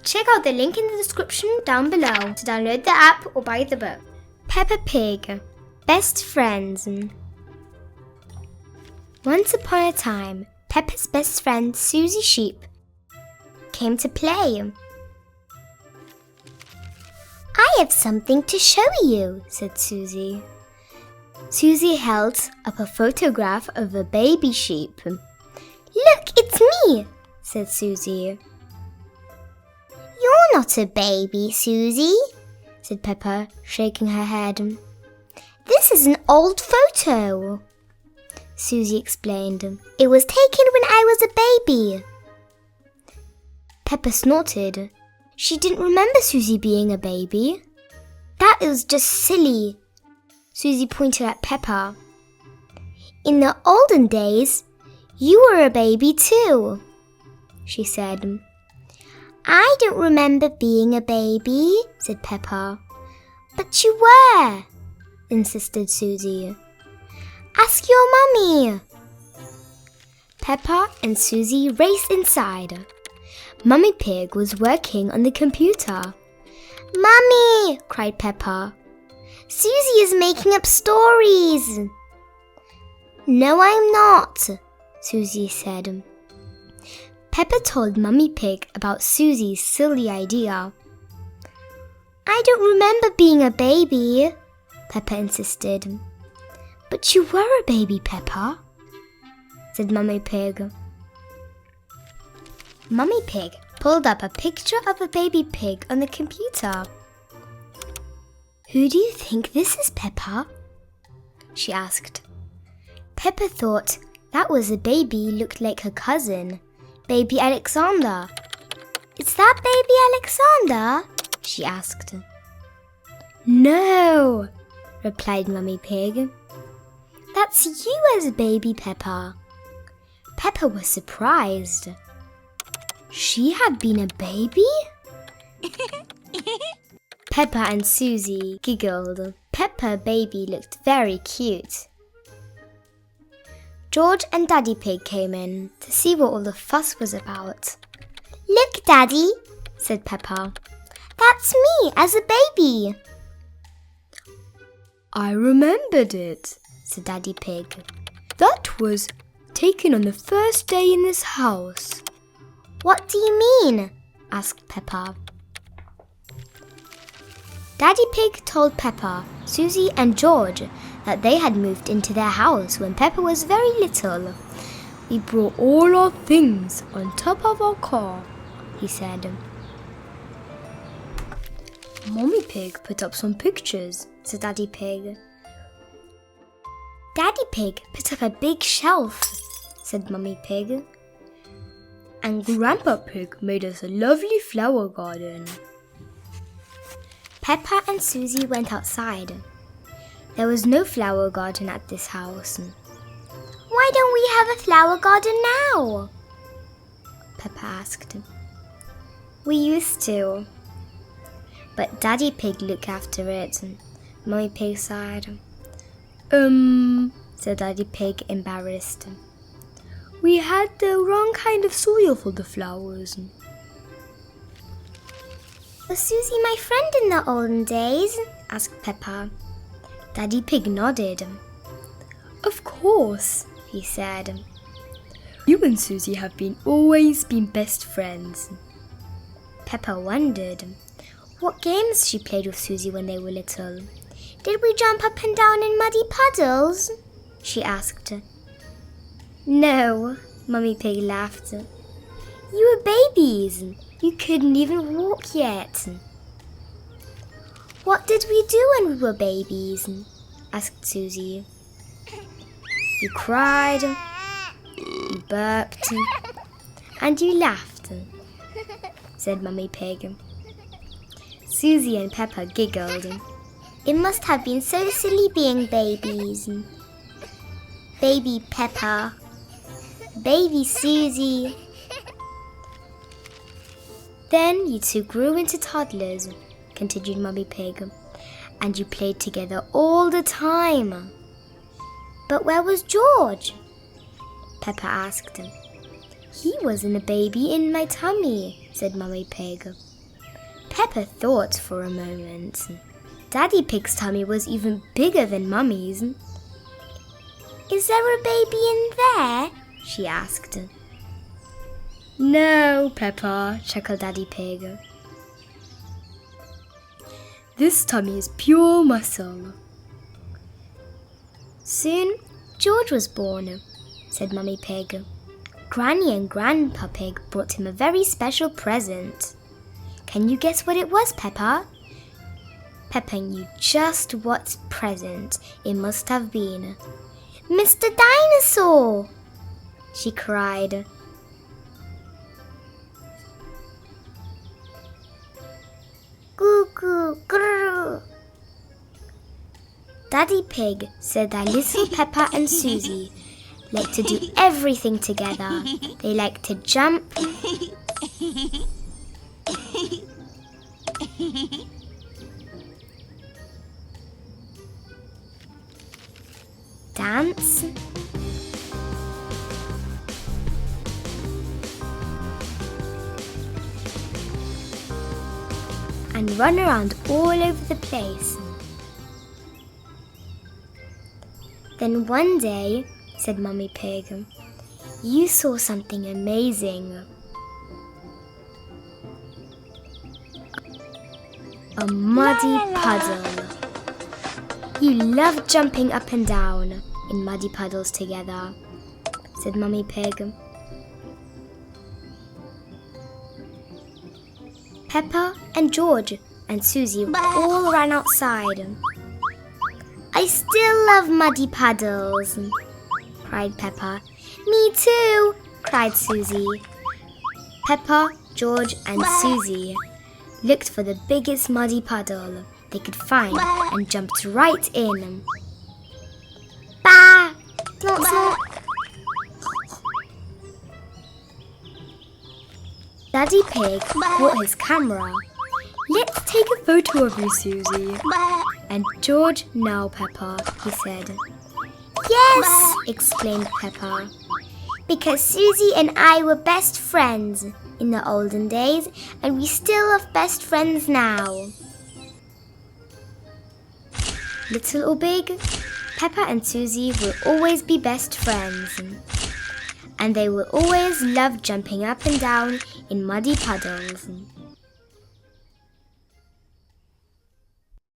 Check out the link in the description down below to download the app or buy the book. Peppa Pig, Best Friends. Once upon a time, Peppa's best friend Suzy Sheep came to play. "I have something to show you," said Suzy. Suzy held up a photograph of a baby sheep. "Look, it's me," said Suzy. "You're not a baby, Suzy," said Peppa, shaking her head. "This is an old photo," Suzy explained. "It was taken when I was a baby." Peppa snorted. She didn't remember Suzy being a baby. "That was just silly," Suzy pointed at Peppa. "In the olden days, you were a baby too," she said. "I don't remember being a baby," said Peppa. "But you were," insisted Suzy. "Ask your mummy." Peppa and Suzy raced inside. Mummy Pig was working on the computer. "Mummy!" cried Peppa. "Suzy is making up stories." "No, I'm not," Suzy said. Peppa told Mummy Pig about Suzy's silly idea. "I don't remember being a baby," Peppa insisted. "But you were a baby, Peppa," said Mummy Pig. Mummy Pig pulled up a picture of a baby pig on the computer. "Who do you think this is, Peppa?" she asked. Peppa thought that was a baby looked like her cousin, Baby Alexander. "Is that Baby Alexander?" she asked. "No," replied Mummy Pig. "That's you as a baby, Peppa." Peppa was surprised. She had been a baby? Peppa and Suzy giggled. Peppa Baby looked very cute. George and Daddy Pig came in to see what all the fuss was about. "Look, Daddy," said Peppa. "That's me as a baby." "I remembered it," said Daddy Pig. "That was taken on the first day in this house." "What do you mean?" asked Peppa. Daddy Pig told Peppa, Suzy and George that they had moved into their house when Peppa was very little. "We brought all our things on top of our car," he said. "Mummy Pig put up some pictures," said Daddy Pig. "Daddy Pig put up a big shelf," said Mummy Pig. "And Grandpa Pig made us a lovely flower garden." Peppa and Suzy went outside. There was no flower garden at this house. "Why don't we have a flower garden now?" Peppa asked. "We used to, but Daddy Pig looked after it." Mummy Pig sighed. Said Daddy Pig, embarrassed. "We had the wrong kind of soil for the flowers." "Was Suzy my friend in the olden days?" asked Peppa. Daddy Pig nodded. "Of course," he said. "You and Suzy have always been best friends." Peppa wondered what games she played with Suzy when they were little. "Did we jump up and down in muddy puddles?" she asked. "No," Mummy Pig laughed. "You were babies. You couldn't even walk yet." "What did we do when we were babies?" asked Suzy. "You cried, you burped, and you laughed," said Mummy Pig. Suzy and Peppa giggled. "It must have been so silly being babies. Baby Peppa, Baby Suzy." "Then you two grew into toddlers," continued Mummy Pig, "and you played together all the time." "But where was George?" Peppa asked. "He wasn't a baby in my tummy," said Mummy Pig. Peppa thought for a moment. Daddy Pig's tummy was even bigger than Mummy's. Is there a baby in there? She asked. No, Peppa, chuckled Daddy Pig. This tummy is pure muscle. Soon, George was born, said Mummy Pig. Granny and Grandpa Pig brought him a very special present. Can you guess what it was, Peppa? Peppa knew just what present it must have been. Mr. Dinosaur! She cried. Goo goo grrr. Daddy Pig said that little Peppa and Suzy liked to do everything together. They liked to jump, dance, and run around all over the place. Then one day, said Mummy Pig, you saw something amazing. A muddy puddle. You love jumping up and down in muddy puddles together, said Mummy Pig. Peppa and George and Suzy all ran outside. I still love muddy puddles, cried Peppa. Me too, cried Suzy. Peppa, George and Suzy looked for the biggest muddy puddle they could find and jumped right in. Bah! Snort, snort. Daddy Pig brought his camera. Let's take a photo of you, Suzy. And George, now Peppa, he said. Yes, exclaimed Peppa. Because Suzy and I were best friends in the olden days, and we still are best friends now. Little or big, Peppa and Suzy will always be best friends. And they will always love jumping up and down in muddy puddles.